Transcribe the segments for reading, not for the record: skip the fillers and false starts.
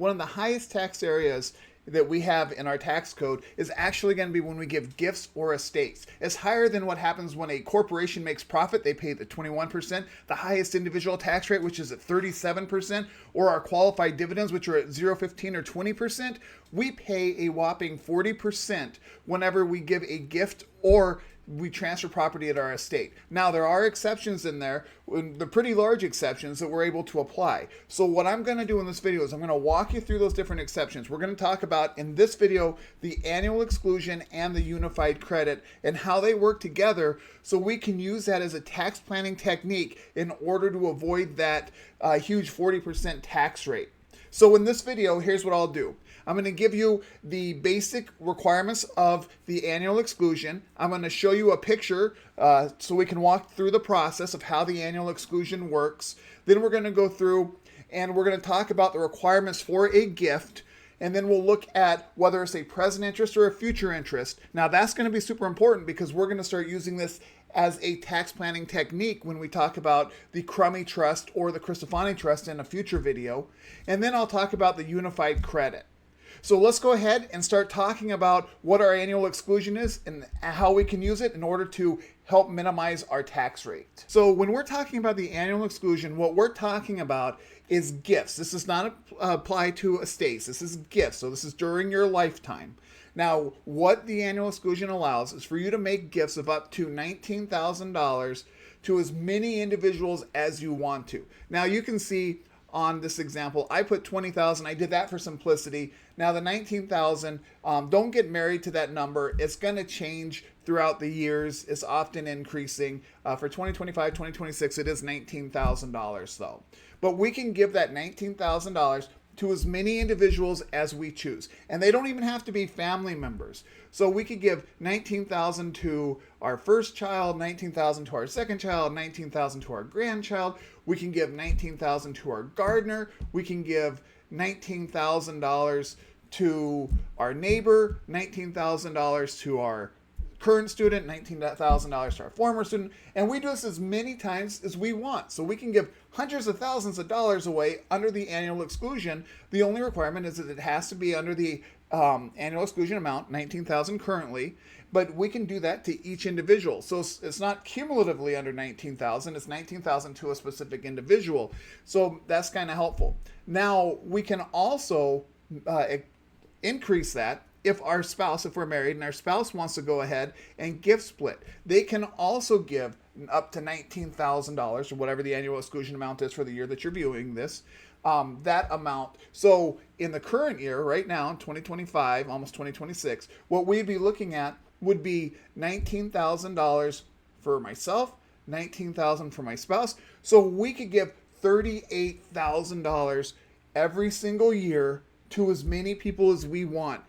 One of the highest tax areas that we have in our tax code is actually going to be when we give gifts or estates. It's higher than what happens when a corporation makes profit. They pay the 21%, the highest individual tax rate, which is at 37%, or our qualified dividends, which are at 0, 15, or 20%. We pay a whopping 40% whenever we give a gift or we transfer property at our estate. Now, there are exceptions in there, the pretty large exceptions that we're able to apply. So what I'm going to do in this video is I'm going to walk you through those different exceptions. We're going to talk about, in this video, the annual exclusion and the unified credit and how they work together so we can use that as a tax planning technique in order to avoid that huge 40% tax rate. So in this video, here's what I'll do. I'm going to give you the basic requirements of the annual exclusion. I'm going to show you a picture so we can walk through the process of how the annual exclusion works. Then we're going to go through and we're going to talk about the requirements for a gift. And then we'll look at whether it's a present interest or a future interest. Now that's going to be super important because we're going to start using this as a tax planning technique when we talk about the Crummey Trust or the Cristofani Trust in a future video. And then I'll talk about the unified credit. So let's go ahead and start talking about what our annual exclusion is and how we can use it in order to help minimize our tax rate. So when we're talking about the annual exclusion, what we're talking about is gifts. This does not apply to estates. This is gifts. So this is during your lifetime. Now, what the annual exclusion allows is for you to make gifts of up to $19,000 to as many individuals as you want to. Now, you can see on this example, I put 20,000. I did that for simplicity. Now the 19,000, don't get married to that number. It's going to change throughout the years. It's often increasing. For 2025, 2026, it is $19,000 though. But we can give that $19,000 to as many individuals as we choose. And they don't even have to be family members. So we could give $19,000 to our first child, $19,000 to our second child, $19,000 to our grandchild. We can give $19,000 to our gardener. We can give $19,000 to our neighbor, $19,000 to our current student, $19,000 to our former student, and we do this as many times as we want. So we can give hundreds of thousands of dollars away under the annual exclusion. The only requirement is that it has to be under the annual exclusion amount, $19,000 currently, but we can do that to each individual. So it's not cumulatively under $19,000, it's $19,000 to a specific individual. So that's kind of helpful. Now, we can also increase that if we're married and our spouse wants to go ahead and gift split. They can also give up to $19,000 or whatever the annual exclusion amount is for the year that you're viewing this, that amount. So in the current year, right now, in 2025, almost 2026, what we'd be looking at would be $19,000 for myself, $19,000 for my spouse. So we could give $38,000 every single year to as many people as we want.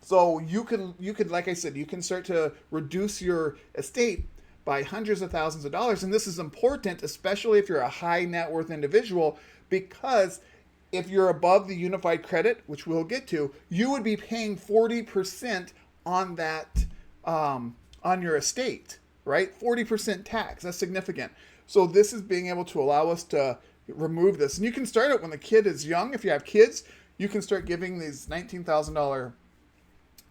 So you could, like I said, you can start to reduce your estate by hundreds of thousands of dollars. And this is important, especially if you're a high net worth individual, because if you're above the unified credit, which we'll get to, you would be paying 40% on that, on your estate, right? 40% tax. That's significant. So this is being able to allow us to remove this. And you can start it when the kid is young. If you have kids, you can start giving these $19,000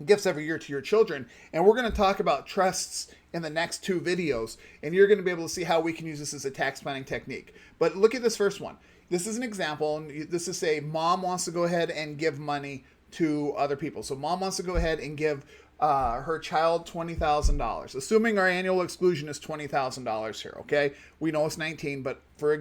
gifts every year to your children. And we're going to talk about trusts in the next two videos, and you're going to be able to see how we can use this as a tax planning technique. But look at this first one. This is an example, and this is say mom wants to go ahead and give money to other people. So mom wants to go ahead and give her child $20,000, assuming our annual exclusion is $20,000 here. Okay, we know it's 19, but for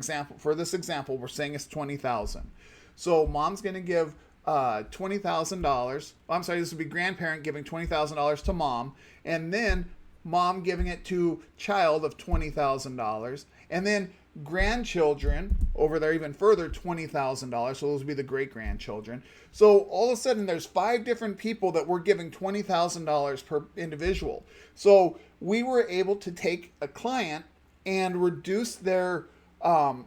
this example, we're saying it's 20,000. So mom's going to give $20,000. I'm sorry, this would be grandparent giving $20,000 to mom, and then mom giving it to child of $20,000, and then grandchildren over there even further $20,000. So those would be the great grandchildren. So all of a sudden there's 5 different people that we're giving $20,000 per individual. So we were able to take a client and reduce their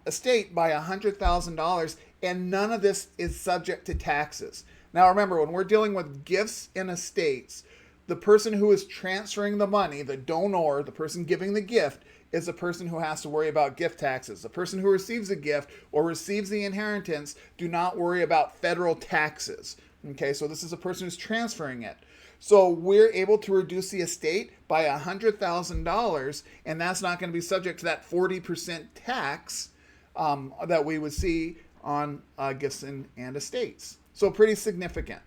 estate by $100,000, and none of this is subject to taxes. Now remember, when we're dealing with gifts and estates, the person who is transferring the money, the donor, the person giving the gift, is the person who has to worry about gift taxes. The person who receives a gift or receives the inheritance do not worry about federal taxes. Okay, so this is a person who's transferring it. So we're able to reduce the estate by $100,000, and that's not going to be subject to that 40% tax that we would see on gifts and estates. So pretty significant.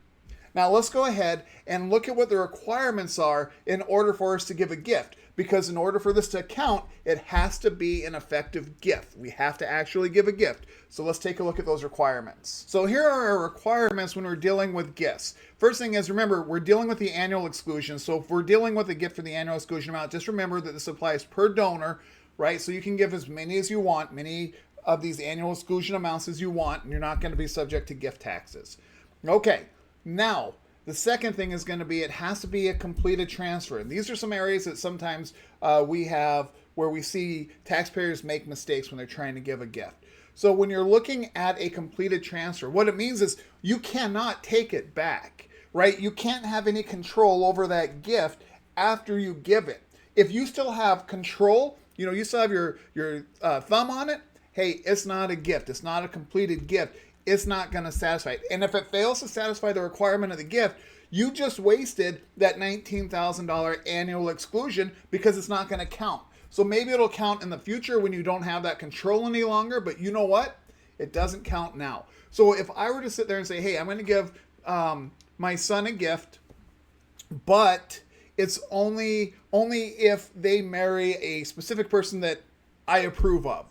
Now let's go ahead and look at what the requirements are in order for us to give a gift. Because in order for this to count, it has to be an effective gift. We have to actually give a gift. So let's take a look at those requirements. So here are our requirements when we're dealing with gifts. First thing is, remember, we're dealing with the annual exclusion. So if we're dealing with a gift for the annual exclusion amount, just remember that this applies per donor, right? So you can give as many as you want, many of these annual exclusion amounts as you want, and you're not going to be subject to gift taxes. Okay, now, the second thing is going to be, it has to be a completed transfer. And these are some areas that sometimes we have where we see taxpayers make mistakes when they're trying to give a gift. So when you're looking at a completed transfer, what it means is you cannot take it back, right? You can't have any control over that gift after you give it. If you still have control, you still have your thumb on it, hey, it's not a gift. It's not a completed gift. It's not going to satisfy it. And if it fails to satisfy the requirement of the gift, you just wasted that $19,000 annual exclusion because it's not going to count. So maybe it'll count in the future when you don't have that control any longer, but you know what? It doesn't count now. So if I were to sit there and say, hey, I'm going to give my son a gift, but it's only if they marry a specific person that I approve of,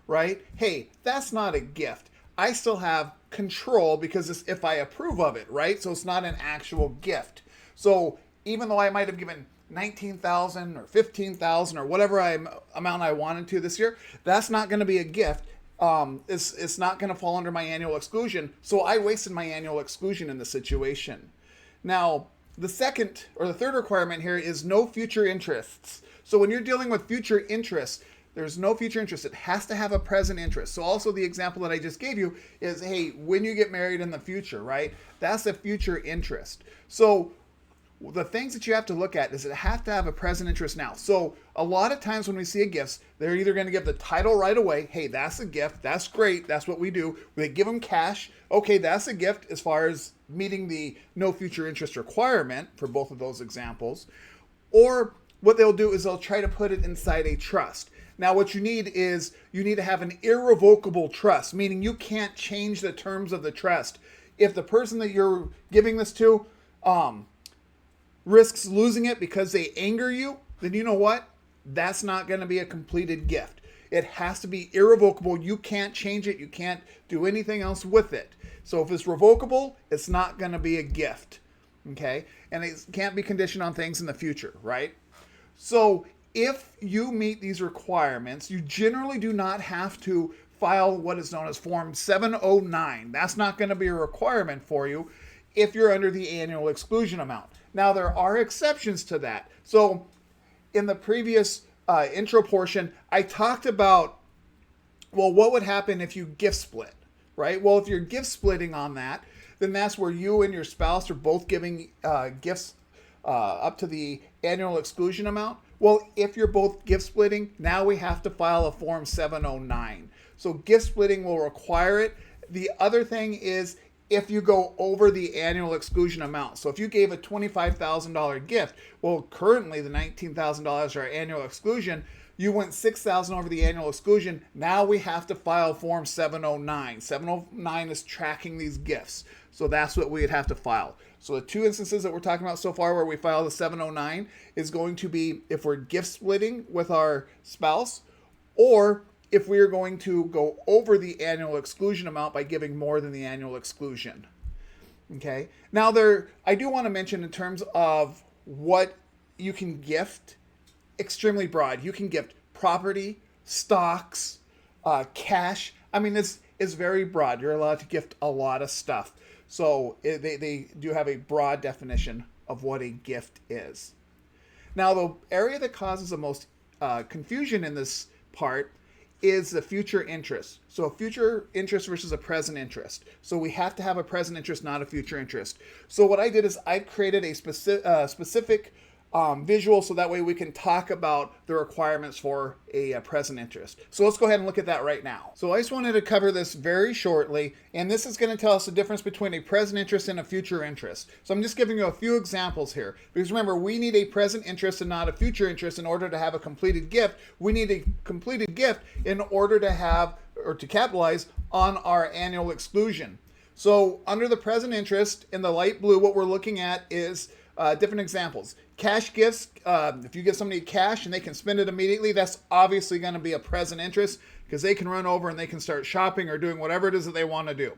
right? Hey, that's not a gift. I still have control because it's if I approve of it, right? So it's not an actual gift. So even though I might have given $19,000 or $15,000 or whatever amount I wanted to this year, that's not going to be a gift. It's not going to fall under my annual exclusion. So I wasted my annual exclusion in the situation. Now, the third requirement here is no future interests. So when you're dealing with future interests, there's no future interest. It has to have a present interest. So also the example that I just gave you is, hey, when you get married in the future, right? That's a future interest. So the things that you have to look at is it have to have a present interest now. So a lot of times when we see a gift, they're either going to give the title right away. Hey, that's a gift. That's great. That's what we do. They give them cash. Okay, that's a gift as far as meeting the no future interest requirement for both of those examples. Or what they'll do is they'll try to put it inside a trust. Now, what you need to have an irrevocable trust, meaning you can't change the terms of the trust. If the person that you're giving this to risks losing it because they anger you, then you know what? That's not going to be a completed gift. It has to be irrevocable. You can't change it. You can't do anything else with it. So if it's revocable, it's not going to be a gift. Okay? And it can't be conditioned on things in the future, right? So if you meet these requirements, you generally do not have to file what is known as Form 709. That's not going to be a requirement for you if you're under the annual exclusion amount. Now, there are exceptions to that. So in the previous intro portion, I talked about, well, what would happen if you gift split, right? Well, if you're gift splitting on that, then that's where you and your spouse are both giving gifts up to the annual exclusion amount. Well, if you're both gift splitting, now we have to file a Form 709. So gift splitting will require it. The other thing is if you go over the annual exclusion amount. So if you gave a $25,000 gift, well, currently the $19,000 are annual exclusion. You went $6,000 over the annual exclusion. Now we have to file Form 709. 709 is tracking these gifts. So that's what we'd have to file. So the two instances that we're talking about so far where we file the 709 is going to be if we're gift splitting with our spouse, or if we are going to go over the annual exclusion amount by giving more than the annual exclusion. Okay. Now I do want to mention in terms of what you can gift, extremely broad. You can gift property, stocks, cash. I mean, it's very broad. You're allowed to gift a lot of stuff. So they do have a broad definition of what a gift is. Now, the area that causes the most confusion in this part is the future interest. So a future interest versus a present interest. So we have to have a present interest, not a future interest. So what I did is I created a specific visual so that way we can talk about the requirements for a present interest. So let's go ahead and look at that right now. So I just wanted to cover this very shortly, and this is going to tell us the difference between a present interest and a future interest. So I'm just giving you a few examples here, because remember, we need a present interest and not a future interest in order to have a completed gift. We need a completed gift in order to have or to capitalize on our annual exclusion. So under the present interest in the light blue, what we're looking at is different examples. Cash gifts, if you give somebody cash and they can spend it immediately, that's obviously going to be a present interest because they can run over and they can start shopping or doing whatever it is that they want to do.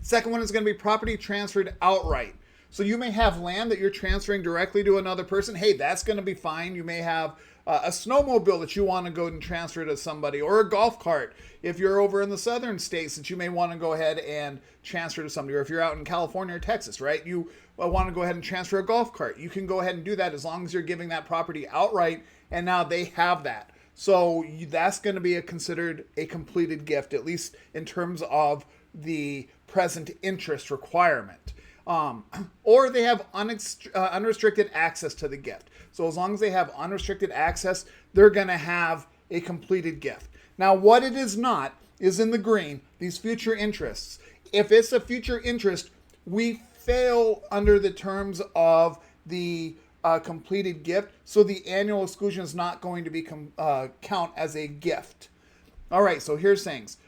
Second one is going to be property transferred outright. So you may have land that you're transferring directly to another person. Hey, that's going to be fine. You may have a snowmobile that you want to go and transfer to somebody, or a golf cart if you're over in the southern states that you may want to go ahead and transfer to somebody, or if you're out in California or Texas, right? You want to go ahead and transfer a golf cart. You can go ahead and do that as long as you're giving that property outright, and now they have that. So that's going to be considered a completed gift, at least in terms of the present interest requirement. Or they have unrestricted access to the gift. So as long as they have unrestricted access, they're going to have a completed gift. Now, what it is not is in the green, these future interests. If it's a future interest, we fail under the terms of the completed gift. So the annual exclusion is not going to be count as a gift. All right, so here's things.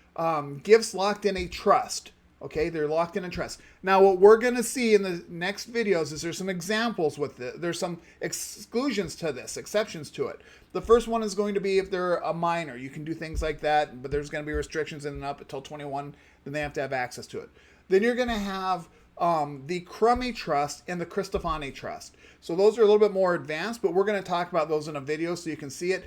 Gifts locked in a trust. Okay, they're locked in a trust. Now, what we're going to see in the next videos is there's some examples with it. There's some exclusions to this, exceptions to it. The first one is going to be if they're a minor. You can do things like that, but there's going to be restrictions in and up until 21. Then they have to have access to it. Then you're going to have the Crummey trust and the Cristofani trust. So those are a little bit more advanced, but we're going to talk about those in a video so you can see it.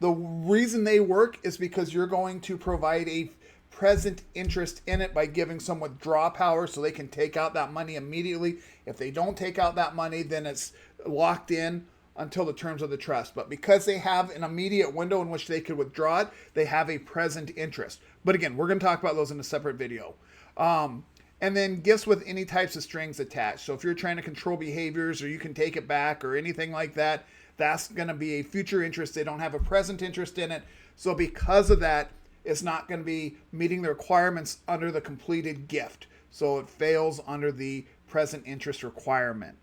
The reason they work is because you're going to provide a present interest in it by giving some withdrawal power so they can take out that money immediately. If they don't take out that money, then it's locked in until the terms of the trust. But because they have an immediate window in which they could withdraw it, they have a present interest. But again, we're going to talk about those in a separate video. And then gifts with any types of strings attached. So if you're trying to control behaviors or you can take it back or anything like that, that's going to be a future interest. They don't have a present interest in it. So because of that, it's not going to be meeting the requirements under the completed gift. So it fails under the present interest requirement.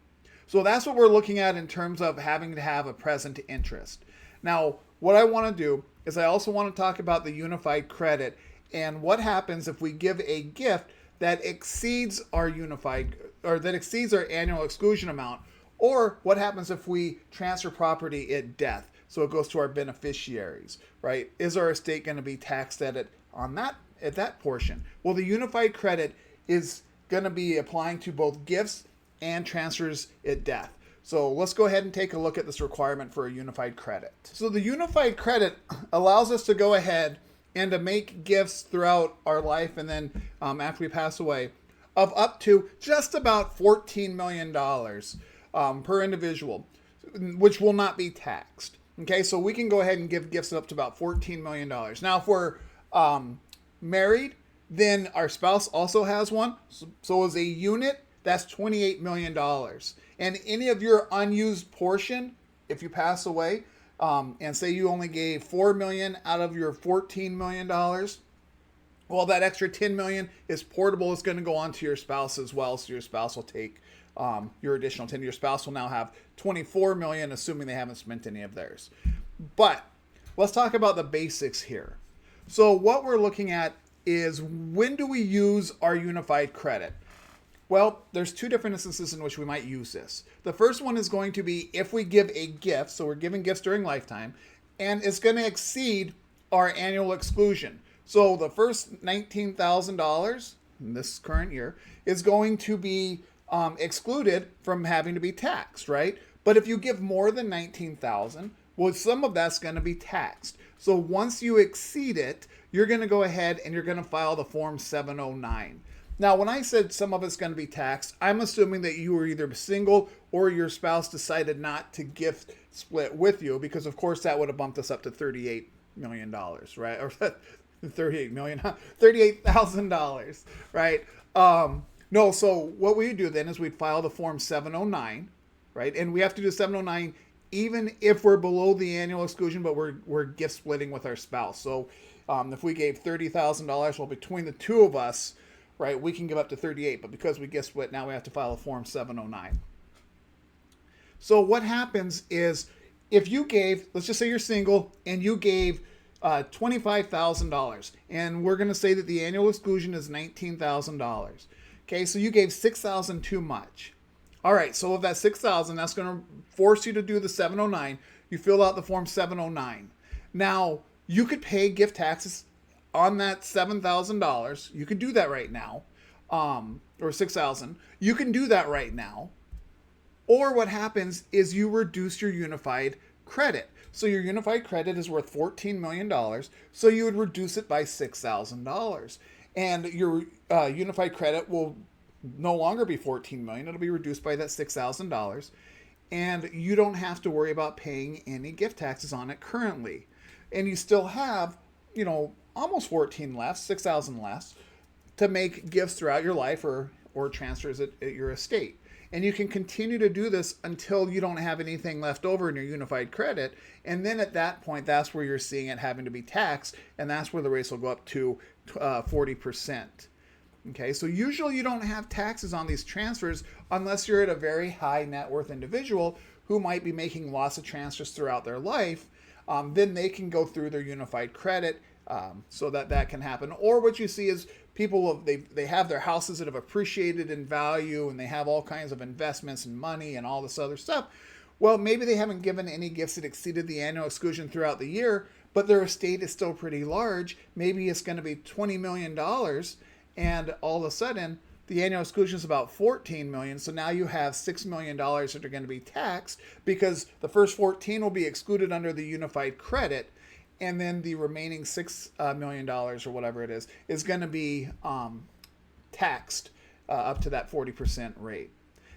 So that's what we're looking at in terms of having to have a present interest. Now, what I want to do is I also want to talk about the unified credit and what happens if we give a gift that exceeds our unified, or that exceeds our annual exclusion amount, or what happens if we transfer property at death. So it goes to our beneficiaries, right? Is our estate going to be taxed at that portion? Well, the unified credit is going to be applying to both gifts and transfers at death. So let's go ahead and take a look at this requirement for a unified credit. So the unified credit allows us to go ahead and to make gifts throughout our life and then after we pass away of up to just about $14 million per individual, which will not be taxed. Okay, so we can go ahead and give gifts up to about $14 million. Now, if we're married, then our spouse also has one. So as a unit, that's $28 million. And any of your unused portion, if you pass away, and say you only gave $4 million out of your $14 million, well, that extra $10 million is portable. It's going to go on to your spouse as well. So your spouse will take your additional 10. Your spouse will now have $24 million, assuming they haven't spent any of theirs. But let's talk about the basics here. So what we're looking at is, when do we use our unified credit? Well, there's two different instances in which we might use this. The first one is going to be if we give a gift, so we're giving gifts during lifetime, and it's going to exceed our annual exclusion. So the first $19,000 in this current year is going to be excluded from having to be taxed, right? But if you give more than $19,000, well, some of that's going to be taxed. So once you exceed it, you're going to go ahead and you're going to file the Form 709. Now, when I said some of it's going to be taxed, I'm assuming that you were either single or your spouse decided not to gift split with you, because of course that would have bumped us up to 38 million, right? Or 38 million, $38,000, right? No, so what we do then is we'd file the Form 709, right? And we have to do 709 even if we're below the annual exclusion, but we're gift splitting with our spouse. So if we gave $30,000, well, between the two of us, right, we can give up to 38, but because we gift split, now we have to file a Form 709. So what happens is if you gave, let's just say you're single and you gave $25,000, and we're going to say that the annual exclusion is $19,000. Okay, so you gave $6,000 too much. All right, so of that $6,000, that's going to force you to do the 709. You fill out the Form 709. Now, you could pay gift taxes on that $7,000. You could do that right now, or $6,000. You can do that right now. Or what happens is you reduce your unified credit. So your unified credit is worth $14 million. So you would reduce it by $6,000. And your unified credit will no longer be $14 million. It'll be reduced by that $6,000. And you don't have to worry about paying any gift taxes on it currently. And you still have, almost 14 less, 6,000 less to make gifts throughout your life or transfers at your estate. And you can continue to do this until you don't have anything left over in your unified credit. And then at that point, that's where you're seeing it having to be taxed. And that's where the rates will go up to 40%. Okay, so usually you don't have taxes on these transfers unless you're at a very high net worth individual who might be making lots of transfers throughout their life. Then they can go through their unified credit so that can happen. Or what you see is people, they have their houses that have appreciated in value and they have all kinds of investments and money and all this other stuff. Well, maybe they haven't given any gifts that exceeded the annual exclusion throughout the year, but their estate is still pretty large. Maybe it's going to be $20 million, and all of a sudden the annual exclusion is about $14 million. So now you have $6 million that are going to be taxed because the first 14 will be excluded under the unified credit. And then the remaining $6 million or whatever it is going to be taxed up to that 40% rate.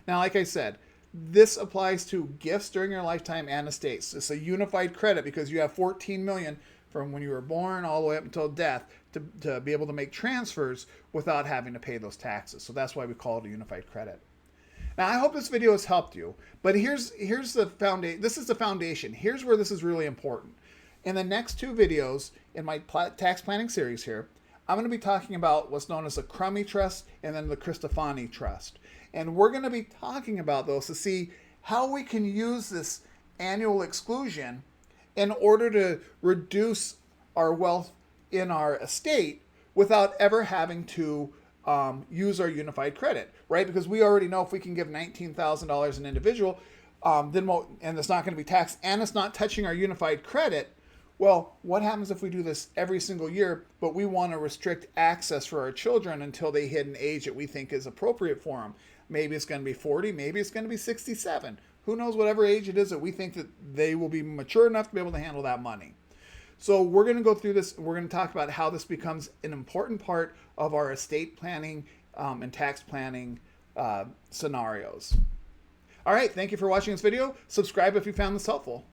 Now, like I said, this applies to gifts during your lifetime and estates. It's a unified credit because you have $14 million from when you were born all the way up until death to be able to make transfers without having to pay those taxes. So that's why we call it a unified credit. Now, I hope this video has helped you, but here's the foundation. This is the foundation. Here's where this is really important. In the next two videos in my tax planning series here, I'm going to be talking about what's known as the Crummey Trust and then the Cristofani Trust. And we're going to be talking about those to see how we can use this annual exclusion in order to reduce our wealth in our estate without ever having to use our unified credit, right? Because we already know if we can give $19,000 an individual, and it's not going to be taxed and it's not touching our unified credit. Well, what happens if we do this every single year, but we want to restrict access for our children until they hit an age that we think is appropriate for them? Maybe it's going to be 40, maybe it's going to be 67. Who knows, whatever age it is that we think that they will be mature enough to be able to handle that money. So we're going to go through this. We're going to talk about how this becomes an important part of our estate planning and tax planning scenarios. All right, thank you for watching this video. Subscribe if you found this helpful.